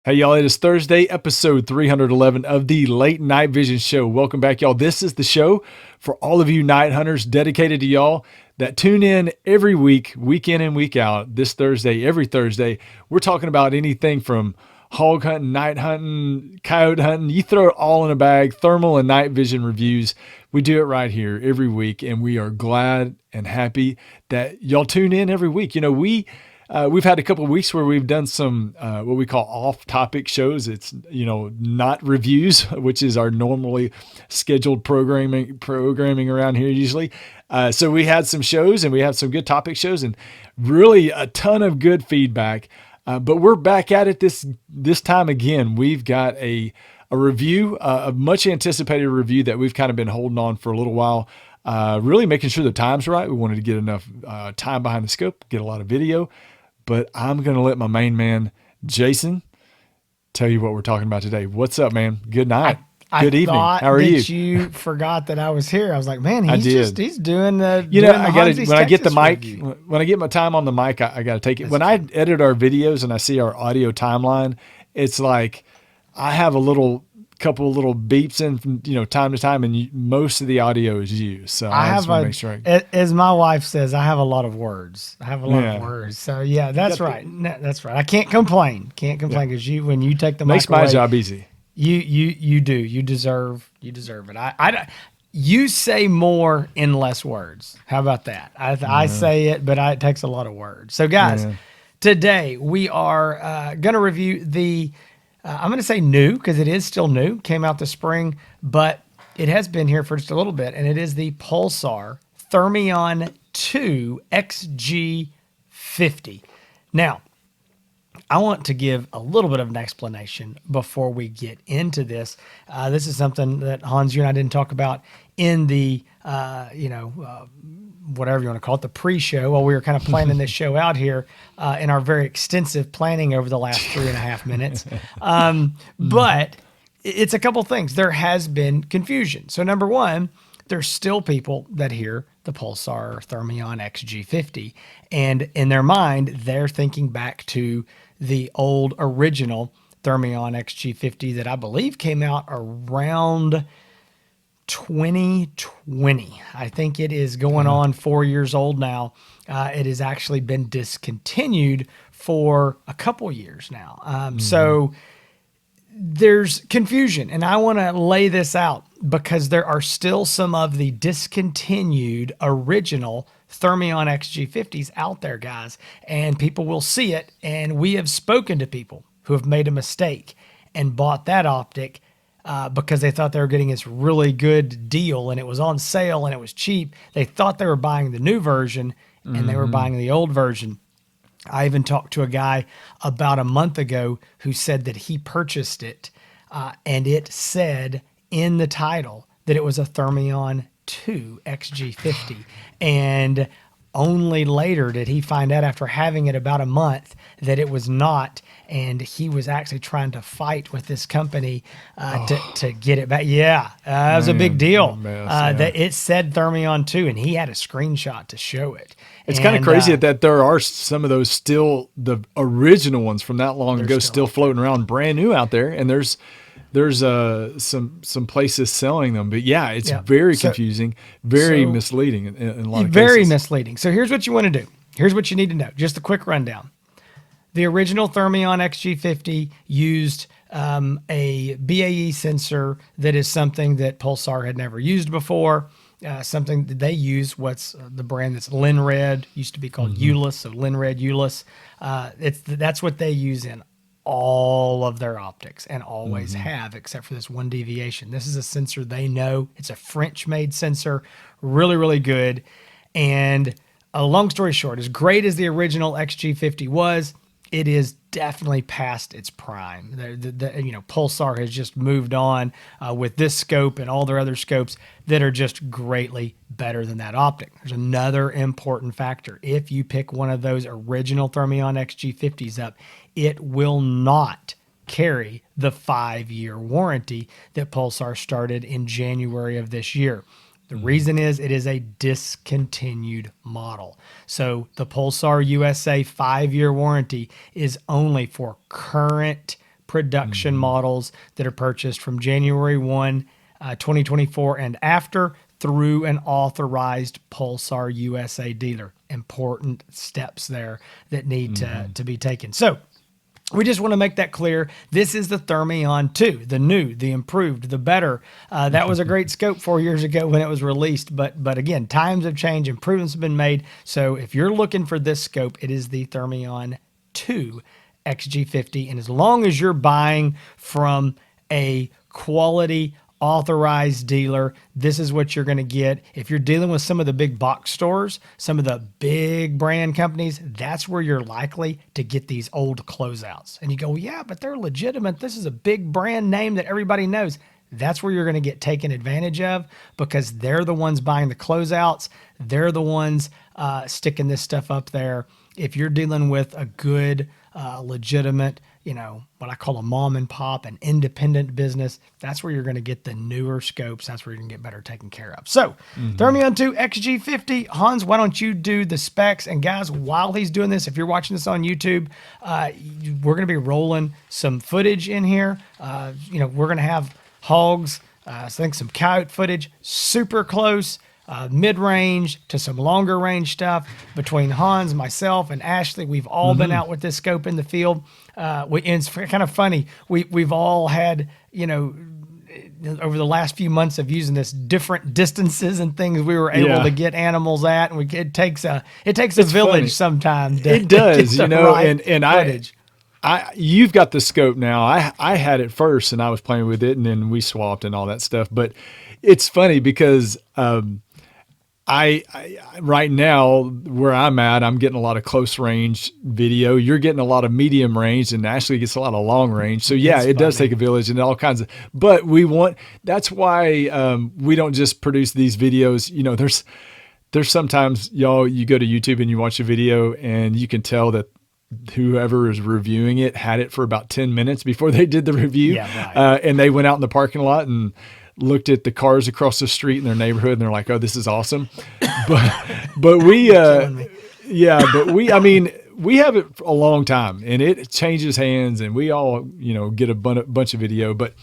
Hey, y'all, it is Thursday, episode 311 of the Late Night Vision Show. Welcome back, y'all. This is the show for all of you night hunters dedicated to y'all that tune in every week, week in and week out. This Thursday, every Thursday, we're talking about anything from hog hunting, night hunting, coyote hunting. You throw it all in a bag, thermal and night vision reviews. We do it right here every week, and we are glad and happy that y'all tune in every week. We've had a couple of weeks where we've done some what we call off-topic shows. It's not reviews, which is our normally scheduled programming around here usually. So we had some shows and we have some good topic shows and really a ton of good feedback. But we're back at it this time again. We've got a review, a much anticipated review that we've kind of been holding on for a little while. Really making sure the time's right. We wanted to get enough time behind the scope, get a lot of video. But I'm going to let my main man, Jason, tell you what we're talking about today. What's up, man? Good night. Good evening. How are you? You forgot that I was here. I was like, man, he's doing the. I got to when I get the mic, when I get my time on the mic, I got to take it. When I edit our videos and I see our audio timeline, it's like I have a couple of little beeps in from time to time, and most of the audio is you. So I just want to make sure. As my wife says, I have a lot of words. So yeah, that's right. That's right. I can't complain. Because when you take the mic makes my job easy. You do. You deserve it. You say more in less words. How about that? I say it, but it takes a lot of words. So guys, today we are going to review the. I'm going to say new because it is still new. Came out this spring, but it has been here for just a little bit, and it is the Pulsar Thermion 2 XG50. Now, I want to give a little bit of an explanation before we get into this. This is something that Hans, you and I didn't talk about in the, whatever you want to call it, the pre-show, while we were kind of planning this show out here in our very extensive planning over the last 3.5 minutes. But it's a couple things. There has been confusion. So number one, there's still people that hear the Pulsar Thermion XG50, and in their mind, they're thinking back to the old original Thermion XG50 that I believe came out around 2020. I think it is going on 4 years old now. It has actually been discontinued for a couple years now. So there's confusion, and I want to lay this out because there are still some of the discontinued original Thermion XG50s out there, guys, and people will see it. And we have spoken to people who have made a mistake and bought that optic because they thought they were getting this really good deal and it was on sale and it was cheap. They thought they were buying the new version and they were buying the old version. I even talked to a guy about a month ago who said that he purchased it and it said in the title that it was a Thermion 2 XG50. And only later did he find out, after having it about a month, that it was not. And he was actually trying to fight with this company to get it back. Yeah, that was a big deal. That it said Thermion 2, and he had a screenshot to show it. It's kind of crazy that there are some of those still, the original ones from that long ago, still floating around brand new out there. And there's some places selling them, but yeah, it's very confusing, very misleading in a lot of cases. Very misleading. So here's what you want to do. Here's what you need to know. Just a quick rundown. The original Thermion XG50 used a BAE sensor that is something that Pulsar had never used before. Something that they use, what's the brand that's Linred, used to be called Ulyss, so Linred Ulyss. That's what they use in all of their optics and always have, except for this one deviation. This is a sensor they know. It's a French-made sensor, really, really good. And a long story short, as great as the original XG50 was, it is definitely past its prime. Pulsar has just moved on with this scope and all their other scopes that are just greatly better than that optic. There's another important factor. If you pick one of those original Thermion XG50s up, it will not carry the 5-year warranty that Pulsar started in January of this year. The reason is it is a discontinued model. So the Pulsar USA 5-year warranty is only for current production models that are purchased from January 1, 2024 and after through an authorized Pulsar USA dealer. Important steps there that need to be taken. So we just want to make that clear. This is the Thermion 2, the new, the improved, the better. That was a great scope 4 years ago when it was released. But again, times have changed, improvements have been made. So if you're looking for this scope, it is the Thermion 2 XG50. And as long as you're buying from a quality authorized dealer, this is what you're going to get. If you're dealing with some of the big box stores, some of the big brand companies, that's where you're likely to get these old closeouts. And you go, yeah, but they're legitimate. This is a big brand name that everybody knows. That's where you're going to get taken advantage of, because they're the ones buying the closeouts. They're the ones sticking this stuff up there. If you're dealing with a good, legitimate, what I call a mom and pop, an independent business, that's where you're going to get the newer scopes. That's where you're going to get better taken care of. So Thermion 2 XG50, Hans, why don't you do the specs? And guys, while he's doing this, if you're watching this on YouTube, we're going to be rolling some footage in here. We're going to have hogs, I think some coyote footage, super close, mid-range to some longer range stuff between Hans, myself, and Ashley. We've all been out with this scope in the field. And it's kind of funny. We've all had, over the last few months of using this, different distances and things we were able to get animals at. And it takes a village funny. Sometimes. It does, and footage. You've got the scope now. I had it first and I was playing with it, and then we swapped and all that stuff. But it's funny because, I right now where I'm at, I'm getting a lot of close range video. You're getting a lot of medium range, and Ashley gets a lot of long range. So yeah, it does take a village and all kinds of. But that's why we don't just produce these videos. There's sometimes you go to YouTube and you watch a video and you can tell that whoever is reviewing it had it for about 10 minutes before they did the review, and they went out in the parking lot and looked at the cars across the street in their neighborhood, and they're like, "Oh, this is awesome." But we, I mean, we have it for a long time, and it changes hands, and we all, get a bunch of video. But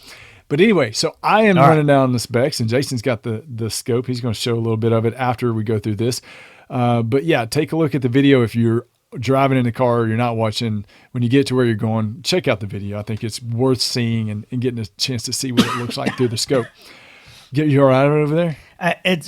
anyway, so I am running down the specs, and Jason's got the scope. He's going to show a little bit of it after we go through this. But yeah, take a look at the video if you're driving in the car, you're not watching. When you get to where you're going, check out the video. I think it's worth seeing and getting a chance to see what it looks like through the scope. You all right over there?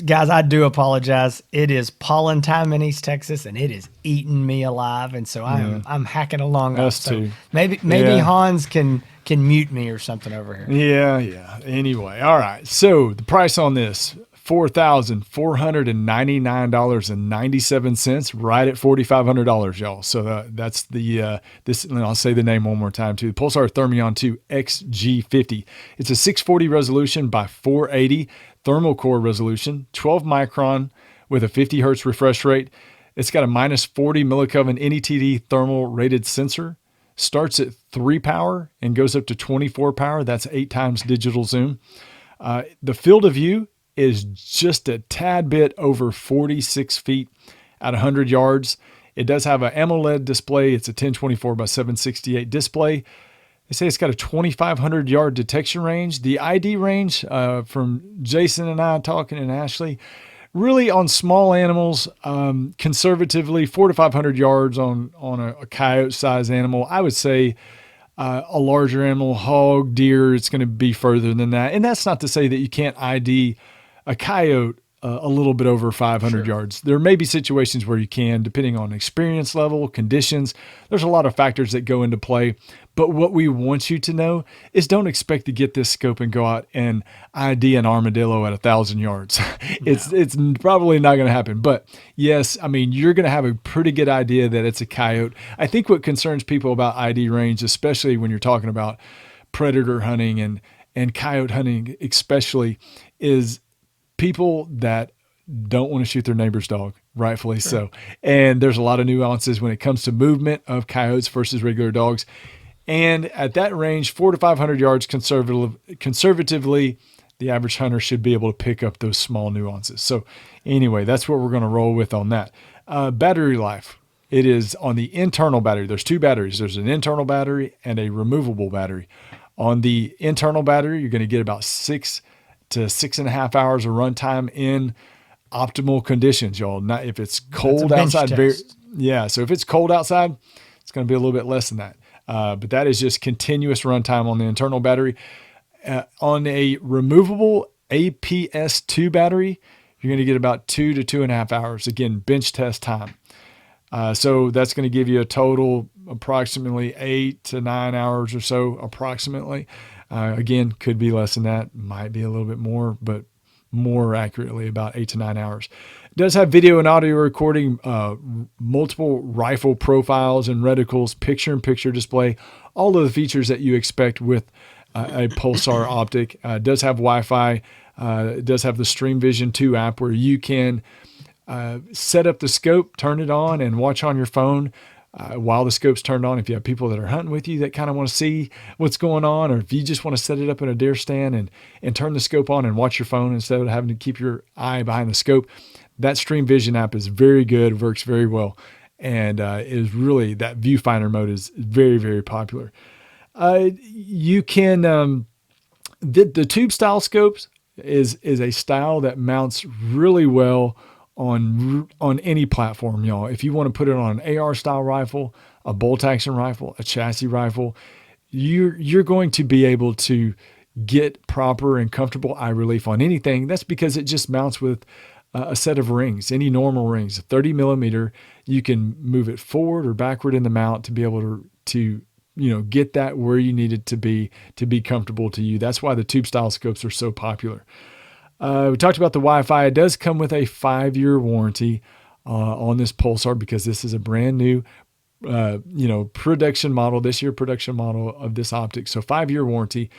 Guys, I do apologize. It is pollen time in East Texas, and it is eating me alive, and so I'm hacking along. Us too. Maybe Hans can mute me or something over here. Yeah. Anyway, all right. So the price on this, $4,499.97, right at $4,500, y'all. So that's the this. And I'll say the name one more time too. The Pulsar Thermion 2 XG50. It's a 640 resolution by 480 thermal core resolution, 12 micron with a 50 hertz refresh rate. It's got a minus 40 millikelvin NETD thermal rated sensor. Starts at 3 power and goes up to 24 power. That's 8 times digital zoom. The field of view is just a tad bit over 46 feet at 100 yards. It does have an AMOLED display. It's a 1024 by 768 display. They say it's got a 2,500 yard detection range. The ID range from Jason and I talking and Ashley, really on small animals, conservatively 400 to 500 yards on a coyote size animal. I would say a larger animal, hog, deer, it's going to be further than that. And that's not to say that you can't ID a coyote a little bit over 500 yards. There may be situations where you can, depending on experience level, conditions. There's a lot of factors that go into play. But what we want you to know is don't expect to get this scope and go out and ID an armadillo at 1,000 yards. It's probably not going to happen. But yes, I mean, you're going to have a pretty good idea that it's a coyote. I think what concerns people about ID range, especially when you're talking about predator hunting and coyote hunting especially, is people that don't want to shoot their neighbor's dog, rightfully so. And there's a lot of nuances when it comes to movement of coyotes versus regular dogs. And at that range, 400 to 500 yards conservatively, the average hunter should be able to pick up those small nuances. So anyway, that's what we're going to roll with on that. Battery life. It is on the internal battery. There's two batteries. There's an internal battery and a removable battery. On the internal battery, you're going to get about 6 to 6.5 hours of runtime in optimal conditions, y'all. Not if it's cold outside. So if it's cold outside, it's going to be a little bit less than that. But that is just continuous runtime on the internal battery. On a removable APS2 battery, you're going to get about 2 to 2.5 hours. Again, bench test time. So that's going to give you a total approximately 8 to 9 hours or so, approximately. Again, could be less than that, might be a little bit more, but more accurately about 8 to 9 hours. It does have video and audio recording, multiple rifle profiles and reticles, picture-in-picture display, all of the features that you expect with a Pulsar optic. It does have Wi-Fi. It does have the Stream Vision 2 app where you can set up the scope, turn it on, and watch on your phone while the scope's turned on. If you have people that are hunting with you that kind of want to see what's going on, or if you just want to set it up in a deer stand and turn the scope on and watch your phone instead of having to keep your eye behind the scope, that Stream Vision app is very good, works very well, and is really, that viewfinder mode is very, very popular. You can, the tube style scopes is a style that mounts really well on any platform, y'all. If you want to put it on an AR style rifle, a bolt action rifle, a chassis rifle, you're going to be able to get proper and comfortable eye relief on anything. That's because it just mounts with a set of rings, any normal rings, 30 millimeter. You can move it forward or backward in the mount to be able to get that where you need it to be comfortable to you. That's why the tube style scopes are so popular. We talked about the Wi-Fi. It does come with a 5-year warranty on this Pulsar because this is a brand new, production model, this year production model of this optic. So 5-year warranty.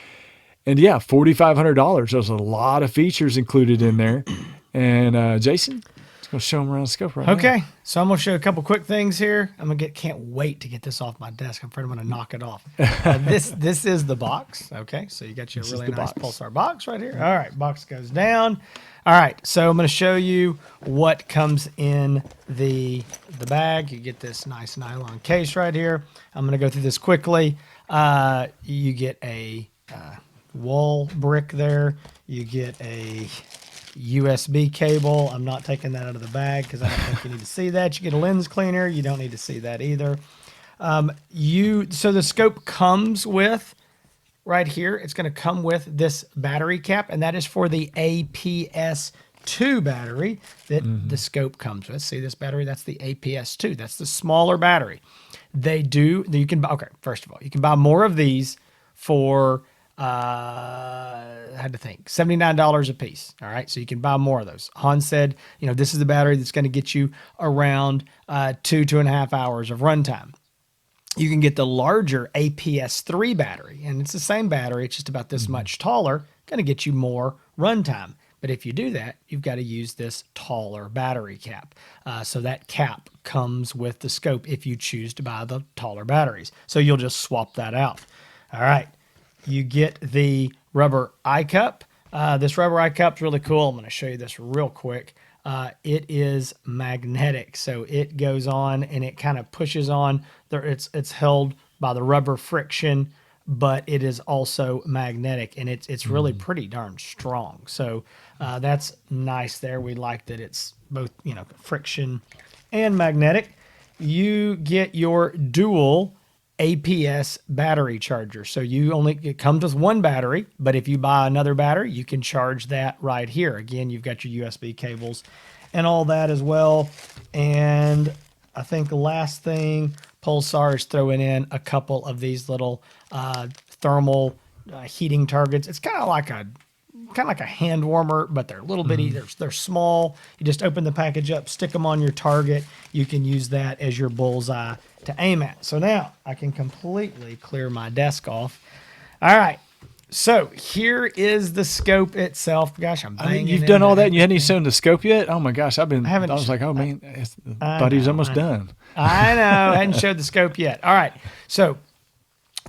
And yeah, $4,500. There's a lot of features included in there. And Jason, let's go show them around the scope right now. Okay, so I'm going to show a couple quick things here. Can't wait to get this off my desk. I'm afraid I'm going to knock it off. This is the box. Okay, so you got your really nice Pulsar box right here. All right, box goes down. All right, so I'm going to show you what comes in the bag. You get this nice nylon case right here. I'm going to go through this quickly. You get a wall brick there. You get a USB cable. I'm not taking that out of the bag because I don't think you need to see that. You get a lens cleaner. You don't need to see that either. So the scope comes with, right here, it's going to come with this battery cap, and that is for the APS2 battery that the scope comes with. See this battery? That's the APS2. That's the smaller battery. You can buy, first of all, you can buy more of these for I had to think, $79 a piece. All right, so you can buy more of those. Han said, this is the battery that's going to get you around 2.5 hours of runtime. You can get the larger APS3 battery, and it's the same battery, it's just about this much taller, going to get you more runtime. But if you do that, you've got to use this taller battery cap. So that cap comes with the scope if you choose to buy the taller batteries. So you'll just swap that out. All right. You get the rubber eye cup. This rubber eye cup is really cool. I'm going to show you this real quick. It is magnetic, so it goes on and it kind of pushes on. It's held by the rubber friction, but it is also magnetic, and it's really pretty darn strong. So that's nice there. We like that it's both friction and magnetic. You get your dual APS battery charger. So it comes with one battery, but if you buy another battery, you can charge that right here. Again, you've got your USB cables and all that as well. And I think the last thing, Pulsar is throwing in a couple of these little thermal heating targets. It's kind of like a hand warmer, but they're little bitty. They're small. You just open the package up, stick them on your target. You can use that as your bullseye to aim at. So now I can completely clear my desk off. All right. So here is the scope itself. Gosh, I'm banging. You've done all that and you hadn't even shown the scope yet? Oh my gosh, I was like, oh man, I thought he was almost done. I know, I hadn't showed the scope yet. All right. So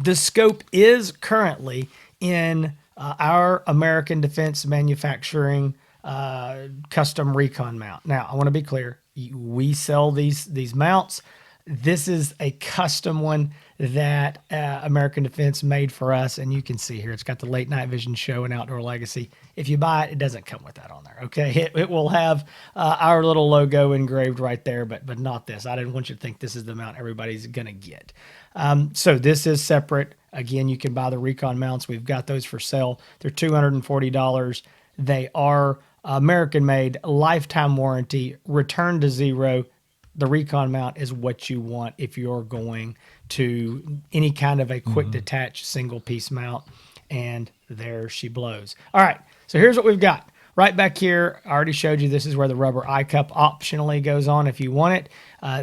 the scope is currently in our American Defense Manufacturing custom recon mount. Now, I want to be clear. We sell these mounts. This is a custom one that American Defense made for us. And you can see here, it's got the Late Night Vision Show and Outdoor Legacy. If you buy it, it doesn't come with that on there, okay? It will have our little logo engraved right there, but not this. I didn't want you to think this is the mount everybody's going to get. So this is separate. Again, you can buy the Recon mounts. We've got those for sale. They're $240. They are American made, lifetime warranty, return to zero. The Recon mount is what you want if you're going to any kind of a quick detach single piece mount. And there she blows. All right, so here's what we've got. Right back here, I already showed you this is where the rubber eye cup optionally goes on if you want it.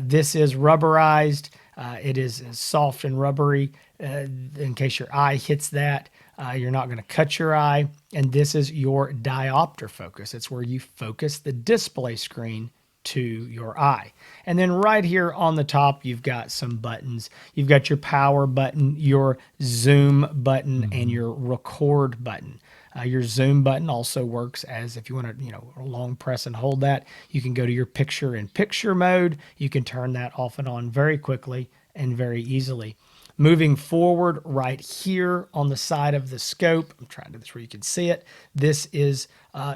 This is rubberized. It is soft and rubbery. In case your eye hits that, you're not going to cut your eye. And this is your diopter focus. It's where you focus the display screen to your eye. And then right here on the top, you've got some buttons. You've got your power button, your zoom button, and your record button. Your zoom button also works as if you want to, long press and hold that. You can go to your picture-in-picture mode. You can turn that off and on very quickly and very easily. Moving forward right here on the side of the scope, I'm trying to do this where you can see it. This is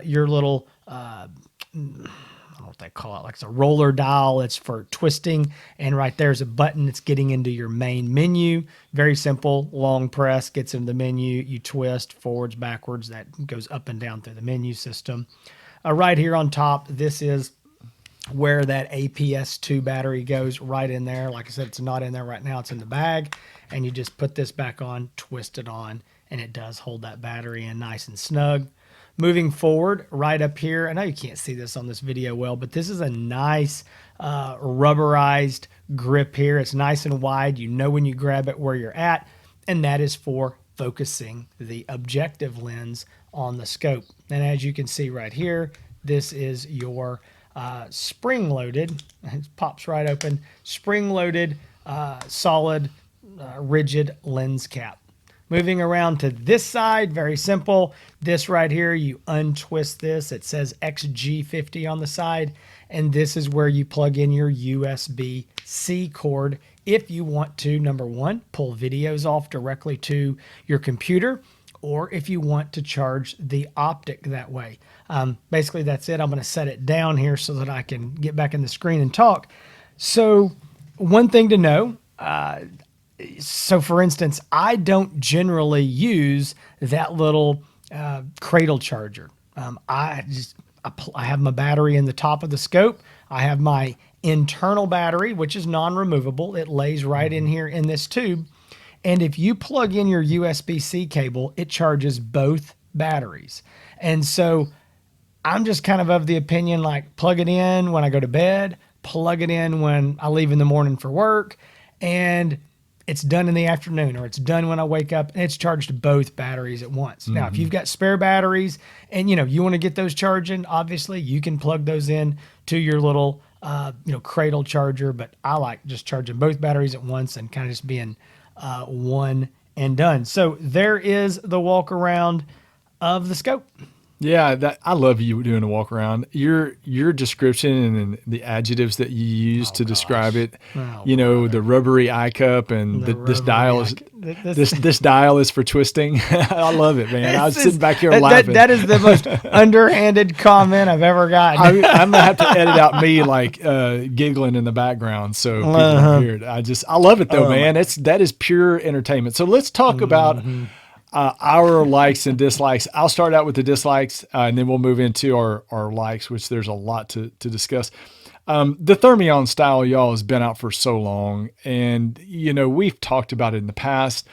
your little, I don't know what they call it, like it's a roller dial. It's for twisting. And right there's a button that's getting into your main menu. Very simple, long press gets into the menu. You twist forwards, backwards. That goes up and down through the menu system. Right here on top, this is where that APS-2 battery goes right in there. Like I said, it's not in there right now. It's in the bag. And you just put this back on, twist it on, and it does hold that battery in nice and snug. Moving forward, right up here, I know you can't see this on this video well, but this is a nice rubberized grip here. It's nice and wide. You know when you grab it where you're at, and that is for focusing the objective lens on the scope. And as you can see right here, this is your spring-loaded, it pops right open, spring-loaded, solid, rigid lens cap. Moving around to this side, very simple. This right here, you untwist this. It says XG50 on the side, and this is where you plug in your USB-C cord if you want to, number one, pull videos off directly to your computer, or if you want to charge the optic that way. Basically, that's it. I'm going to set it down here so that I can get back in the screen and talk. So one thing to know, so for instance, I don't generally use that little cradle charger. I have my battery in the top of the scope. I have my internal battery, which is non-removable. It lays right in here in this tube. And if you plug in your USB-C cable, it charges both batteries. And so I'm just kind of the opinion, like, plug it in when I go to bed, plug it in when I leave in the morning for work, and it's done in the afternoon, or it's done when I wake up, and it's charged both batteries at once. Now, if you've got spare batteries and, you want to get those charging, obviously you can plug those in to your little, cradle charger, but I like just charging both batteries at once and kind of just being one and done. So there is the walk around of the scope. Yeah, I love you doing a walk around. Your description and the adjectives that you use to describe it. The rubbery eye cup and this dial is this dial is for twisting. I love it, man. I was sitting back here laughing. That is the most underhanded comment I've ever gotten. I'm gonna have to edit out me giggling in the background so people don't hear it. I love it though, man. That is pure entertainment. So let's talk about our likes and dislikes. I'll start out with the dislikes, and then we'll move into our likes, which there's a lot to discuss. The Thermion style, y'all, has been out for so long, and we've talked about it in the past.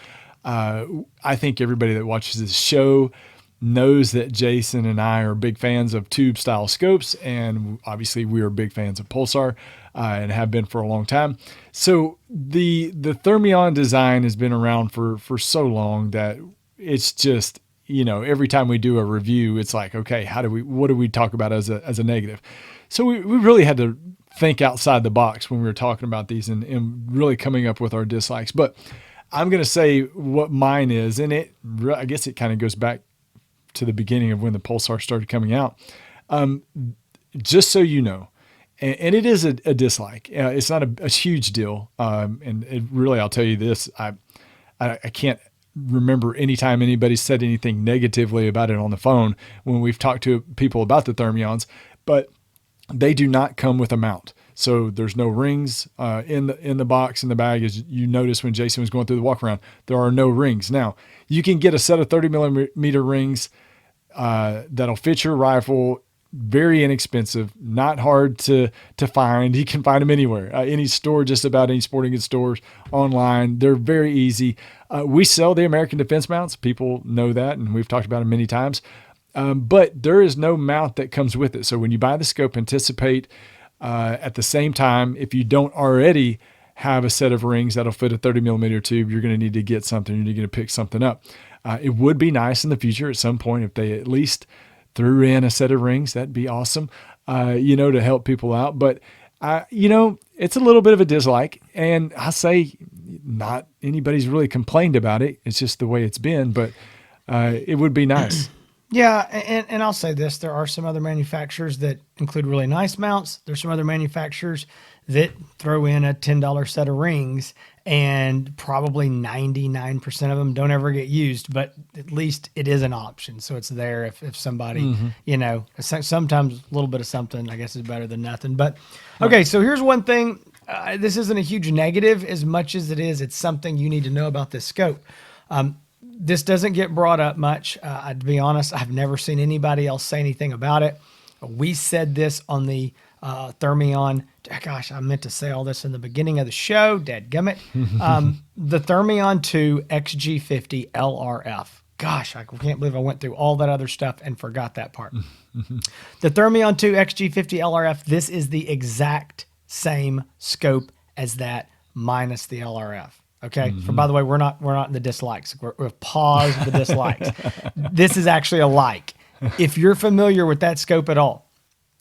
I think everybody that watches this show knows that Jason and I are big fans of tube style scopes, and obviously we are big fans of Pulsar and have been for a long time. So the Thermion design has been around for so long that it's just, every time we do a review, it's like, okay, what do we talk about as a negative? So we really had to think outside the box when we were talking about these and really coming up with our dislikes. But I'm going to say what mine is, and I guess it kind of goes back to the beginning of when the Pulsar started coming out. Just so you know, and it is a dislike. It's not a huge deal. And it really, I'll tell you this, I can't remember any time anybody said anything negatively about it on the phone when we've talked to people about the Thermions, but they do not come with a mount. So there's no rings in the box, in the bag. As you noticed when Jason was going through the walk around, there are no rings. Now, you can get a set of 30 millimeter rings that'll fit your rifle. Very inexpensive, not hard to find. You can find them anywhere, any store, just about any sporting goods stores, online. They're very easy. We sell the American Defense mounts. People know that, and we've talked about them many times. But there is no mount that comes with it. So when you buy the scope, anticipate at the same time, if you don't already have a set of rings that'll fit a 30 millimeter tube, you're going to need to get something. You're going to pick something up. It would be nice in the future at some point if they at least threw in a set of rings. That'd be awesome, to help people out. But, it's a little bit of a dislike. And I say not anybody's really complained about it. It's just the way it's been. But it would be nice. Yeah, and I'll say this. There are some other manufacturers that include really nice mounts. There's some other manufacturers that throw in a $10 set of rings, and probably 99% of them don't ever get used, but at least it is an option. So it's there if somebody, sometimes a little bit of something, I guess, is better than nothing. But, okay, so here's one thing. This isn't a huge negative as much as it is. It's something you need to know about this scope. This doesn't get brought up much. To be honest, I've never seen anybody else say anything about it. We said this on the Thermion. Gosh, I meant to say all this in the beginning of the show. Dadgummit. The Thermion 2 XG50 LRF. Gosh, I can't believe I went through all that other stuff and forgot that part. The Thermion 2 XG50 LRF, this is the exact same scope as that minus the LRF. Okay. So by the way, we're not in the dislikes. We've paused the dislikes. This is actually a like. If you're familiar with that scope at all,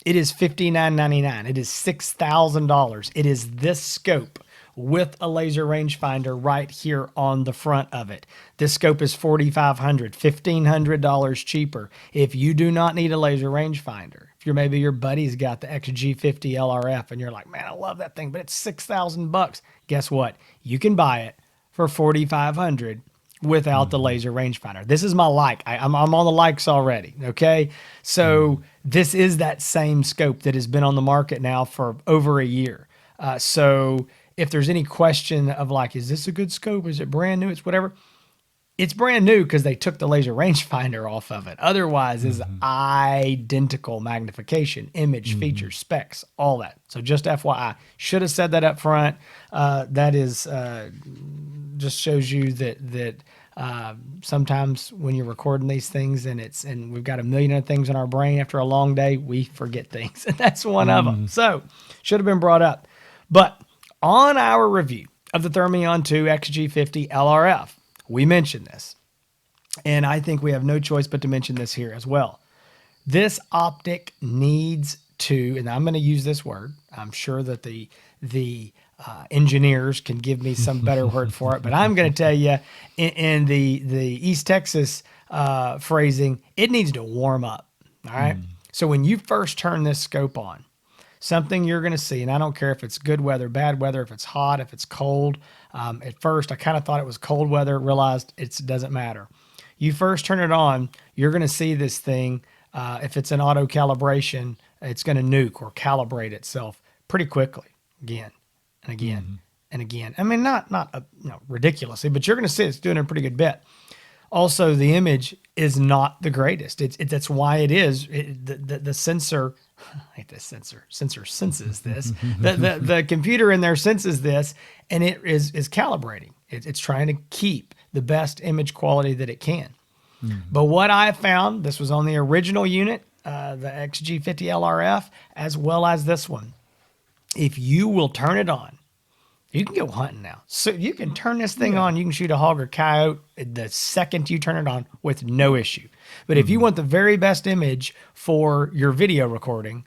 it is $59.99. It is $6,000. It is this scope with a laser rangefinder right here on the front of it. This scope is $4,500, $1,500 cheaper. If you do not need a laser rangefinder, if maybe your buddy's got the XG50 LRF and you're like, man, I love that thing, but it's $6,000. Guess what? You can buy it for $4,500 without the laser rangefinder. This is my like. I'm on the likes already. Okay. So this is that same scope that has been on the market now for over a year. So if there's any question of like, is this a good scope? Is it brand new? It's whatever. It's brand new because they took the laser rangefinder off of it. Otherwise, it's identical magnification, image, features, specs, all that. So just FYI, should have said that up front. That is just shows you that sometimes when you're recording these things and we've got a million other things in our brain after a long day, we forget things, and that's one of them. So should have been brought up. But on our review of the Thermion 2 XG50 LRF, we mentioned this, and I think we have no choice but to mention this here as well. This optic needs to, and I'm going to use this word. I'm sure that the engineers can give me some better word for it, but I'm going to tell you in the East Texas phrasing, it needs to warm up. All right. So when you first turn this scope on, something you're going to see, and I don't care if it's good weather, bad weather, if it's hot, if it's cold. At first, I kind of thought it was cold weather, realized it doesn't matter. You first turn it on, you're going to see this thing. If it's an auto calibration, it's going to nuke or calibrate itself pretty quickly again and again and again. I mean, not ridiculously, but you're going to see it's doing a pretty good bit. Also, the image is not the greatest. That's why it is. The sensor, I hate this sensor senses this. The computer in there senses this, and it is calibrating. It's trying to keep the best image quality that it can. But what I found, this was on the original unit, the XG50 LRF, as well as this one. If you will turn it on, you can go hunting now. So you can turn this thing on. You can shoot a hog or coyote the second you turn it on with no issue. But if you want the very best image for your video recording,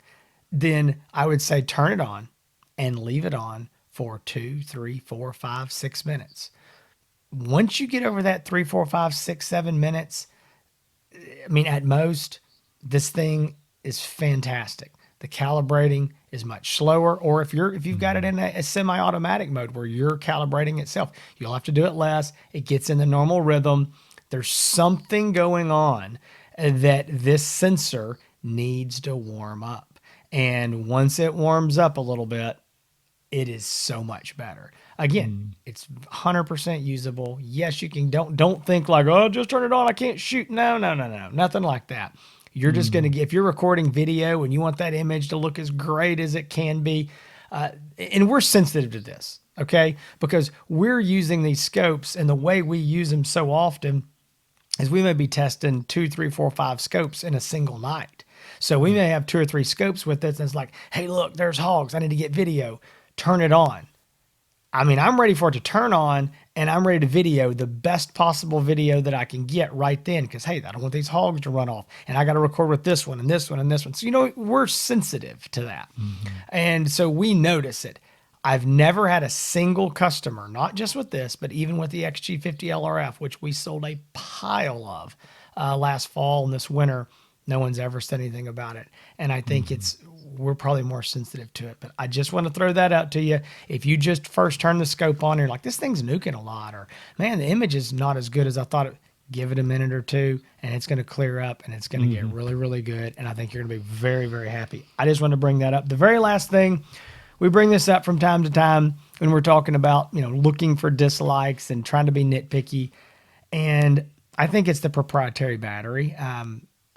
then I would say turn it on and leave it on for 2, 3, 4, 5, 6 minutes. Once you get over that 3, 4, 5, 6, 7 minutes, I mean, at most, this thing is fantastic. the calibrating is much slower. Or if you've got it in a semi-automatic mode where you're calibrating itself, you'll have to do it less. It gets in the normal rhythm. There's something going on that this sensor needs to warm up. And once it warms up a little bit, it is so much better. Again, it's 100% usable. Yes, you can. Don't think like, oh, just turn it on, I can't shoot. No, nothing like that. You're just going to get, if you're recording video and you want that image to look as great as it can be, and we're sensitive to this, okay? Because we're using these scopes, and the way we use them so often is we may be testing 2, 3, 4, 5 scopes in a single night. So we may have 2 or 3 scopes with this, and it's like, hey, look, there's hogs. I need to get video. Turn it on. I mean, I'm ready for it to turn on, and I'm ready to video the best possible video that I can get right then, because, hey, I don't want these hogs to run off, and I got to record with this one and this one and this one. So, we're sensitive to that. And so we notice it. I've never had a single customer, not just with this, but even with the XG50 LRF, which we sold a pile of last fall and this winter. No one's ever said anything about it. And I think we're probably more sensitive to it. But I just want to throw that out to you. If you just first turn the scope on and you're like, this thing's nuking a lot, or man, the image is not as good as I thought it, give it a minute or two and it's going to clear up and it's going to get really, really good. And I think you're going to be very, very happy. I just want to bring that up. The very last thing, we bring this up from time to time when we're talking about, looking for dislikes and trying to be nitpicky. And I think it's the proprietary battery.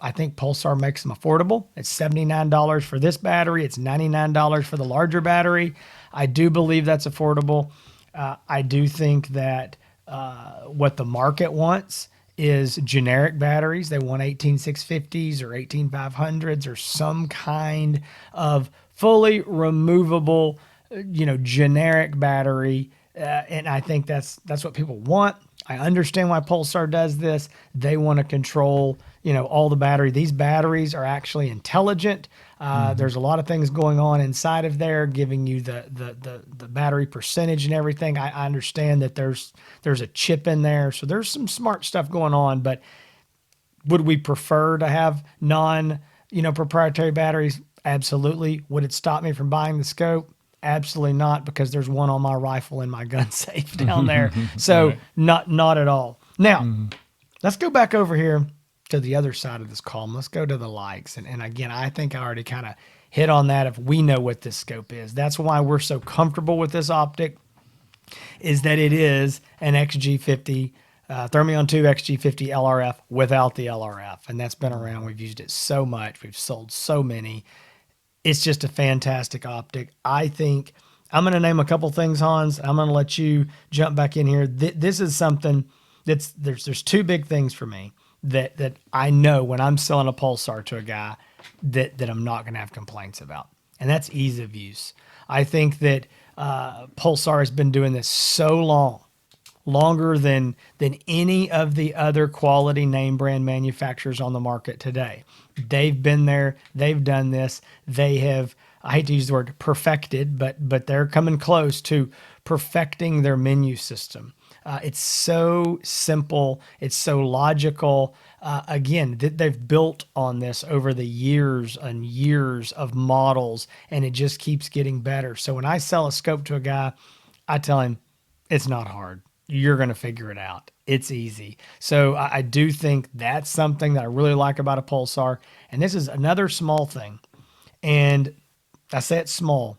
I think Pulsar makes them affordable. It's $79 for this battery. It's $99 for the larger battery. I do believe that's affordable. I do think that what the market wants is generic batteries. They want 18650s or 18500s or some kind of fully removable, generic battery. And I think that's what people want. I understand why Pulsar does this. They want to control, all the battery. These batteries are actually intelligent. There's a lot of things going on inside of there, giving you the battery percentage and everything. I understand that there's a chip in there, so there's some smart stuff going on. But would we prefer to have proprietary batteries? Absolutely. Would it stop me from buying the scope? Absolutely not, because there's one on my rifle in my gun safe down there. So Right. not at all. Now, let's go back over here to the other side of this column. Let's go to the likes. And again, I think I already kind of hit on that if we know what this scope is. That's why we're so comfortable with this optic, is that it is an XG50, Thermion 2 XG50 LRF without the LRF. And that's been around. We've used it so much. We've sold so many. It's just a fantastic optic. I think I'm going to name a couple things, Hans. I'm going to let you jump back in here. This is something there's 2 big things for me that I know when I'm selling a Pulsar to a guy that I'm not going to have complaints about. And that's ease of use. I think that Pulsar has been doing this so long, longer than any of the other quality name brand manufacturers on the market today. They've been there. They've done this. They have, I hate to use the word perfected, but they're coming close to perfecting their menu system. It's so simple. It's so logical. Again, they've built on this over the years and years of models, and it just keeps getting better. So when I sell a scope to a guy, I tell him, it's not hard. You're going to figure it out. It's easy. So I do think that's something that I really like about a Pulsar. And this is another small thing. And I say it's small,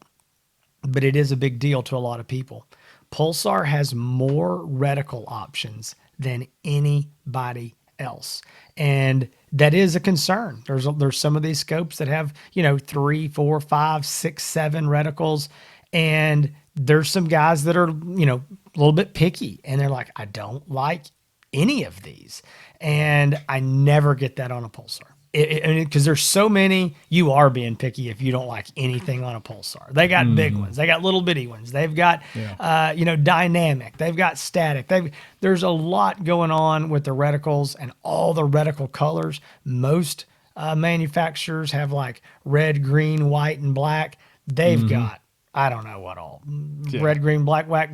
but it is a big deal to a lot of people. Pulsar has more reticle options than anybody else. And that is a concern. There's some of these scopes that have, 3, 4, 5, 6, 7 reticles. And there's some guys that are, a little bit picky, and they're like, I don't like any of these. And I never get that on a Pulsar. Because there's so many, you are being picky if you don't like anything on a Pulsar. They got big ones. They got little bitty ones. They've got, dynamic. They've got static. There's a lot going on with the reticles and all the reticle colors. Most manufacturers have like red, green, white, and black. They've got, I don't know what all. Yeah. Red, green, black, white,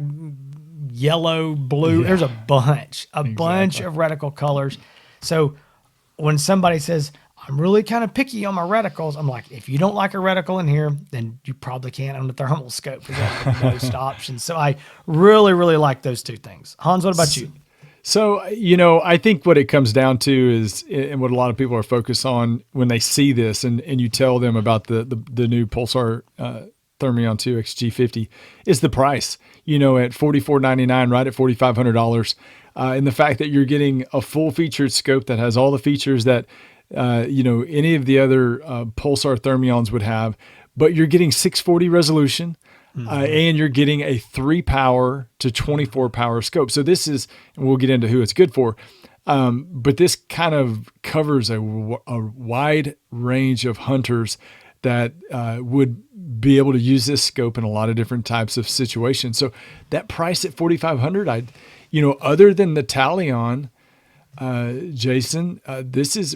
yellow, blue. Yeah. There's a bunch of reticle colors. So when somebody says, I'm really kind of picky on my reticles. I'm like, if you don't like a reticle in here, then you probably can't own a thermal scope because there's most options. So I really, really like those two things. Hans, what about you? So, I think what it comes down to is, and what a lot of people are focused on when they see this and you tell them about the new Pulsar Thermion 2 XG50 is the price, at $44.99, right at $4,500. And the fact that you're getting a full featured scope that has all the features that, any of the other Pulsar Thermions would have, but you're getting 640 resolution. And you're getting a 3 power to 24 power scope. So this is, and we'll get into who it's good for, but this kind of covers a wide range of hunters that would be able to use this scope in a lot of different types of situations. So that price at $4,500, other than the Talion, Jason, this is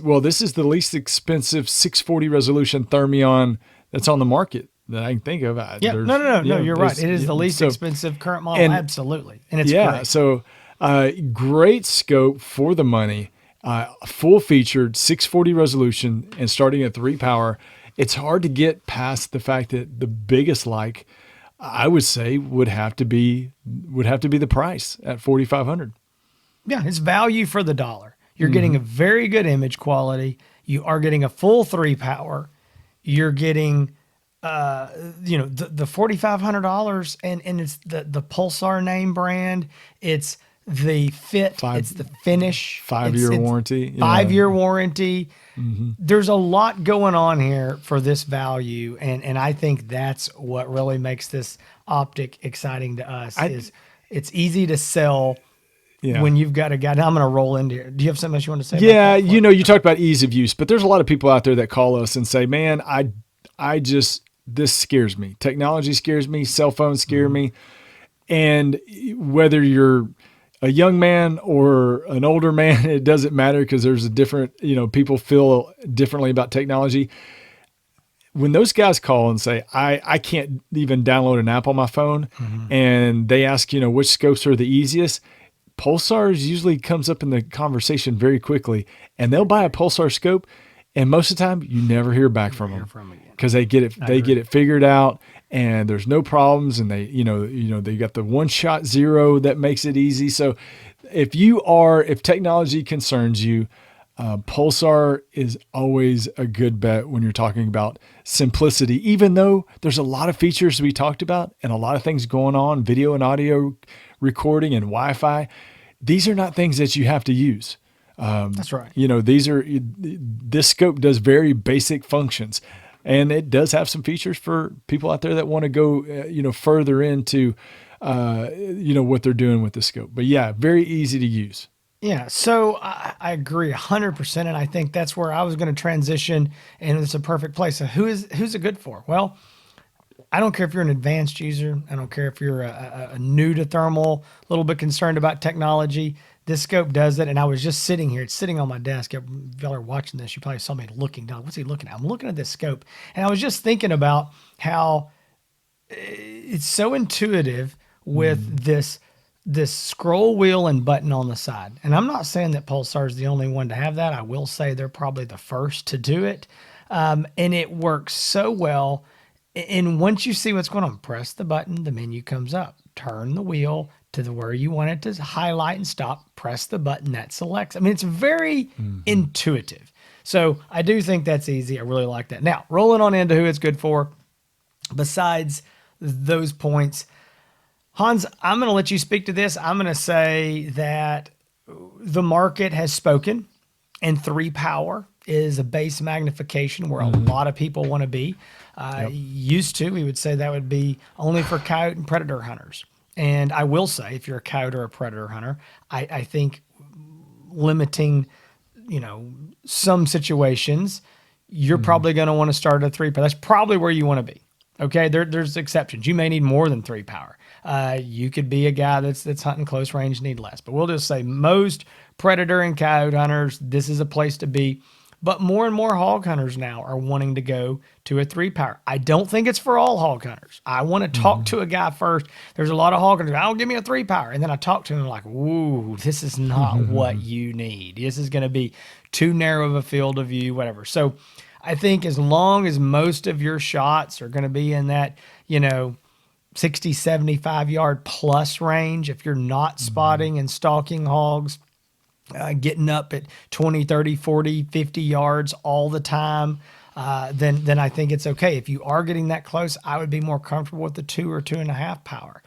the least expensive 640 resolution Thermion that's on the market that I can think of. No, you're right. It is the least expensive current model, absolutely. And it's great. So great scope for the money, full featured 640 resolution and starting at 3 power. It's hard to get past the fact that the biggest I would say would have to be the price at $4,500. Yeah, it's value for the dollar. You're getting a very good image quality. You are getting a full 3 power. You're getting the $4,500 and it's the Pulsar name brand. It's the fit. It's the finish. 5-year warranty. 5-year warranty. There's a lot going on here for this value. And I think that's what really makes this optic exciting to us is it's easy to sell. Yeah. When you've got a guy, now I'm going to roll into here. Do you have something else you want to say? Yeah. You talked about ease of use, but there's a lot of people out there that call us and say, man, this scares me. Technology scares me. Cell phones scare me. And whether you're a young man or an older man, it doesn't matter because there's a different, people feel differently about technology. When those guys call and say, I can't even download an app on my phone, and they ask, which scopes are the easiest, Pulsar usually comes up in the conversation very quickly, and they'll buy a Pulsar scope. And most of the time, you never hear back from them because they get it figured out, and there's no problems. And they got the one-shot zero that makes it easy. So if technology concerns you, Pulsar is always a good bet when you're talking about simplicity. Even though there's a lot of features we talked about and a lot of things going on, video and audio recording and Wi-Fi, these are not things that you have to use. That's right. This scope does very basic functions, and it does have some features for people out there that want to go, further into, what they're doing with the scope. But yeah, very easy to use. Yeah. So I agree 100%. And I think that's where I was going to transition, and it's a perfect place. So who's it good for? Well, I don't care if you're an advanced user. I don't care if you're a new to thermal, a little bit concerned about technology. This scope does it, and I was just sitting here. It's sitting on my desk. If y'all are watching this, you probably saw me looking down. What's he looking at? I'm looking at this scope, and I was just thinking about how it's so intuitive with this scroll wheel and button on the side. And I'm not saying that Pulsar is the only one to have that. I will say they're probably the first to do it, and it works so well. And once you see what's going on, press the button, the menu comes up. Turn the wheel to where you want it to highlight and stop, press the button that selects. I mean, it's very intuitive. So I do think that's easy. I really like that. Now, rolling on into who it's good for, besides those points, Hans, I'm going to let you speak to this. I'm going to say that the market has spoken, and 3 power is a base magnification where a lot of people want to be. Used to, we would say that would be only for coyote and predator hunters. And I will say, if you're a coyote or a predator hunter, I think limiting, some situations, you're probably going to want to start at 3 power. That's probably where you want to be. Okay, there's exceptions. You may need more than 3 power. You could be a guy that's hunting close range, need less. But we'll just say most predator and coyote hunters, this is a place to be. But more and more hog hunters now are wanting to go to a 3-power. I don't think it's for all hog hunters. I want to talk to a guy first. There's a lot of hog hunters. Oh, give me a 3-power. And then I talk to him like, ooh, this is not what you need. This is going to be too narrow of a field of view, whatever. So I think as long as most of your shots are going to be in that, 60, 75 yard plus range, if you're not spotting and stalking hogs, getting up at 20, 30, 40, 50 yards all the time, then I think it's okay. If you are getting that close, I would be more comfortable with the 2 or 2.5 power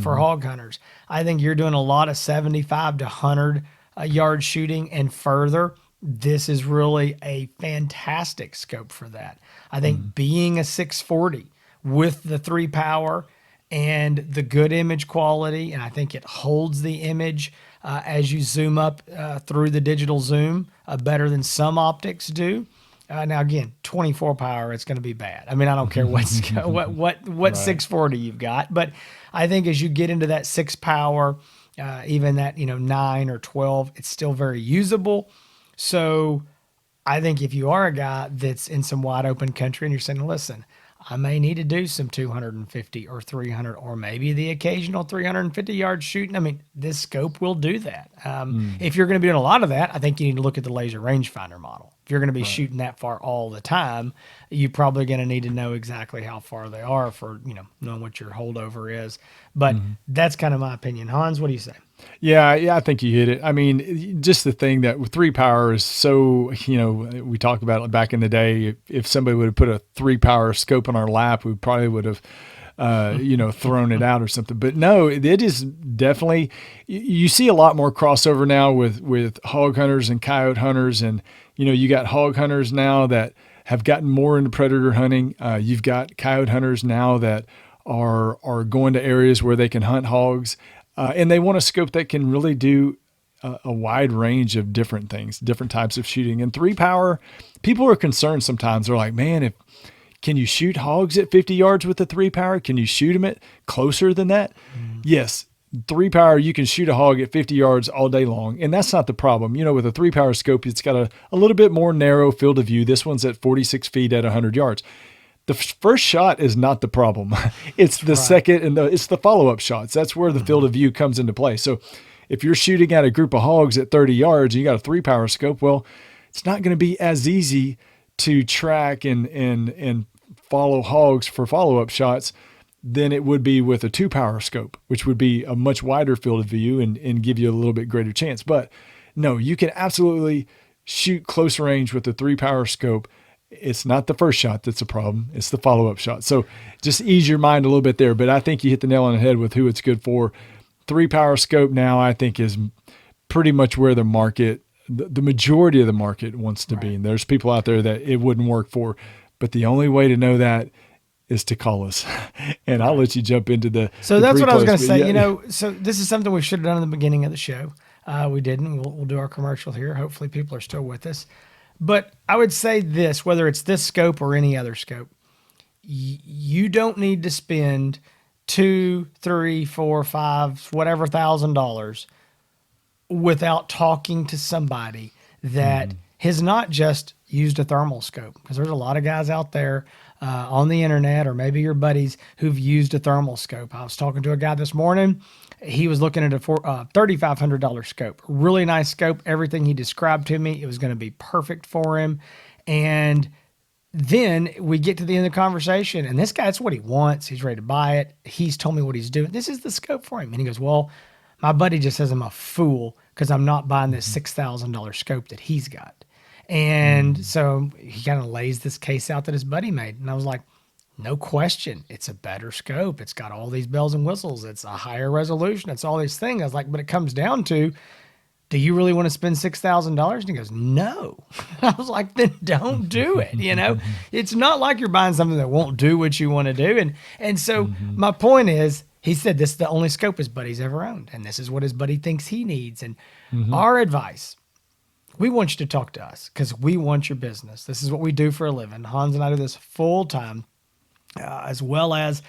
for hog hunters. I think you're doing a lot of 75 to 100 yard shooting and further. This is really a fantastic scope for that. I think being a 640 with the 3 power and the good image quality, and I think it holds the image as you zoom up through the digital zoom better than some optics do. Now again, 24 power, it's going to be bad. I mean, I don't care what 640 you've got, but I think as you get into that 6 power, even that 9 or 12, it's still very usable. So I think if you are a guy that's in some wide open country and you're saying, listen, I may need to do some 250 or 300 or maybe the occasional 350 yard shooting. I mean, this scope will do that. If you're going to be doing a lot of that, I think you need to look at the laser rangefinder model. If you're going to be shooting that far all the time, you're probably going to need to know exactly how far they are for, knowing what your holdover is. But that's kind of my opinion. Hans, what do you say? Yeah, I think you hit it. I mean, just the thing that 3 power is so, we talked about it back in the day. If somebody would have put a 3 power scope on our lap, we probably would have, thrown it out or something. But no, it is definitely, you see a lot more crossover now with hog hunters and coyote hunters. And, you got hog hunters now that have gotten more into predator hunting. You've got coyote hunters now that are going to areas where they can hunt hogs. And they want a scope that can really do a wide range of different things, different types of shooting. And 3 power, people are concerned sometimes. They're like, man, can you shoot hogs at 50 yards with the 3 power? Can you shoot them at closer than that? Yes, 3 power, you can shoot a hog at 50 yards all day long. And that's not the problem. With a 3 power scope, it's got a little bit more narrow field of view. This one's at 46 feet at 100 yards. The first shot is not the problem. It's the second and it's the follow-up shots. That's where the field of view comes into play. So if you're shooting at a group of hogs at 30 yards and you got a 3 power scope, well, it's not going to be as easy to track and follow hogs for follow-up shots than it would be with a 2 power scope, which would be a much wider field of view and give you a little bit greater chance. But no, you can absolutely shoot close range with the 3 power scope. It's not the first shot that's a problem. It's the follow-up shot. So just ease your mind a little bit there. But I think you hit the nail on the head with who it's good for. 3 power scope now, I think, is pretty much where the market, the majority of the market wants to be. And there's people out there that it wouldn't work for. But the only way to know that is to call us. And I'll let you jump into the So that's what I was going to say. So this is something we should have done in the beginning of the show. We didn't. We'll do our commercial here. Hopefully people are still with us. But I would say this, whether it's this scope or any other scope, you don't need to spend $2, $3, $4, $5, whatever $1,000 without talking to somebody that has not just used a thermal scope. Because there's a lot of guys out there on the internet or maybe your buddies who've used a thermal scope. I was talking to a guy this morning. He was looking at a $3,500 scope. Really nice scope. Everything he described to me, it was going to be perfect for him. And then we get to the end of the conversation, and this guy, that's what he wants. He's ready to buy it. He's told me what he's doing. This is the scope for him. And he goes, well, my buddy just says I'm a fool because I'm not buying this $6,000 scope that he's got. And so he kind of lays this case out that his buddy made. And I was like, no question. It's a better scope. It's got all these bells and whistles. It's a higher resolution. It's all these things. I was like, but it comes down to, do you really want to spend $6,000? And he goes, no. I was like, then don't do it. It's not like you're buying something that won't do what you want to do. And so my point is, he said this is the only scope his buddy's ever owned. And this is what his buddy thinks he needs. And our advice, we want you to talk to us because we want your business. This is what we do for a living. Hans and I do this full time. As well as,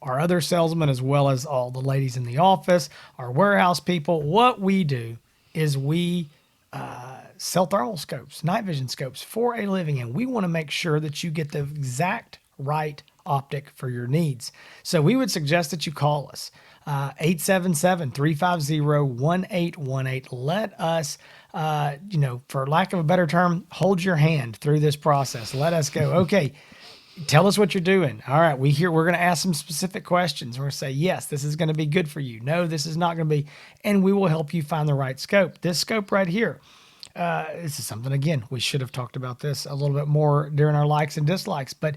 our other salesmen, as well as all the ladies in the office, our warehouse people. What we do is we sell thermal scopes, night vision scopes for a living, and we want to make sure that you get the exact right optic for your needs. So we would suggest that you call us 877-350-1818. Let us, for lack of a better term, hold your hand through this process. Let us go, okay, tell us what you're doing. All right, we're going to ask some specific questions. We're going to say, yes, this is going to be good for you. No, this is not going to be. And we will help you find the right scope. This scope right here, this is something, again, we should have talked about this a little bit more during our likes and dislikes, but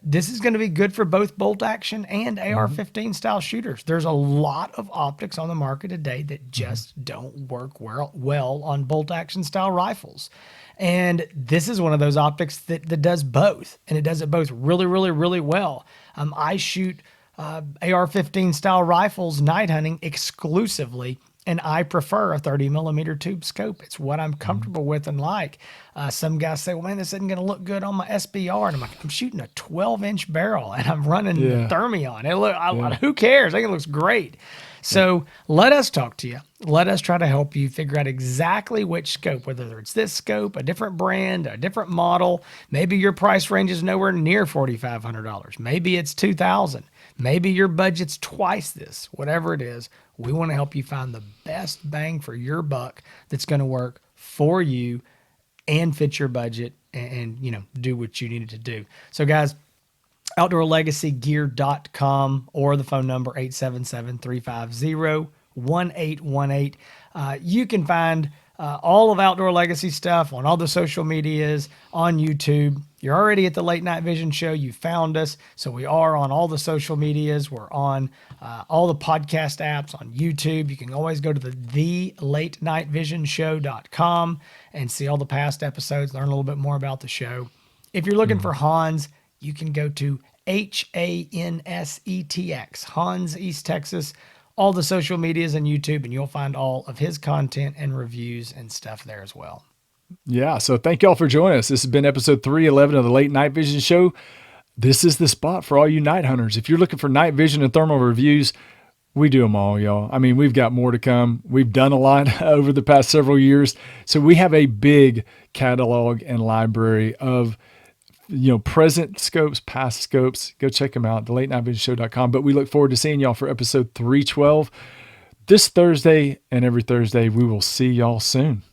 this is going to be good for both bolt action and AR-15 style shooters. There's a lot of optics on the market today that just don't work well on bolt action style rifles. And this is one of those optics that does both, and it does it both really, really, really well. I shoot AR-15 style rifles night hunting exclusively, and I prefer a 30 millimeter tube scope. It's what I'm comfortable with and like. Some guys say, well, man, this isn't going to look good on my SBR. And I'm like, I'm shooting a 12-inch barrel and I'm running the Thermion. Who cares? I think it looks great. So let us talk to you. Let us try to help you figure out exactly which scope, whether it's this scope, a different brand, a different model. Maybe your price range is nowhere near $4,500. Maybe it's $2,000. Maybe your budget's twice this. Whatever it is, we want to help you find the best bang for your buck that's going to work for you and fit your budget and do what you needed to do. So guys, outdoorlegacygear.com or the phone number 877-350-1818. You can find all of Outdoor Legacy stuff on all the social medias, on YouTube. You're already at the Late Night Vision Show. You found us. So we are on all the social medias. We're on all the podcast apps, on YouTube. You can always go to the thelatenightvision.show.com and see all the past episodes, learn a little bit more about the show. If you're looking for Hans, you can go to HANSETX, Hans East Texas, all the social medias and YouTube, and you'll find all of his content and reviews and stuff there as well. Yeah, so thank y'all for joining us. This has been episode 311 of the Late Night Vision Show. This is the spot for all you night hunters. If you're looking for night vision and thermal reviews, we do them all, y'all. I mean, we've got more to come. We've done a lot over the past several years. So we have a big catalog and library of present scopes, past scopes. Go check them out, thelatenightvision.show.com. But we look forward to seeing y'all for episode 312 this Thursday, and every Thursday. We will see y'all soon.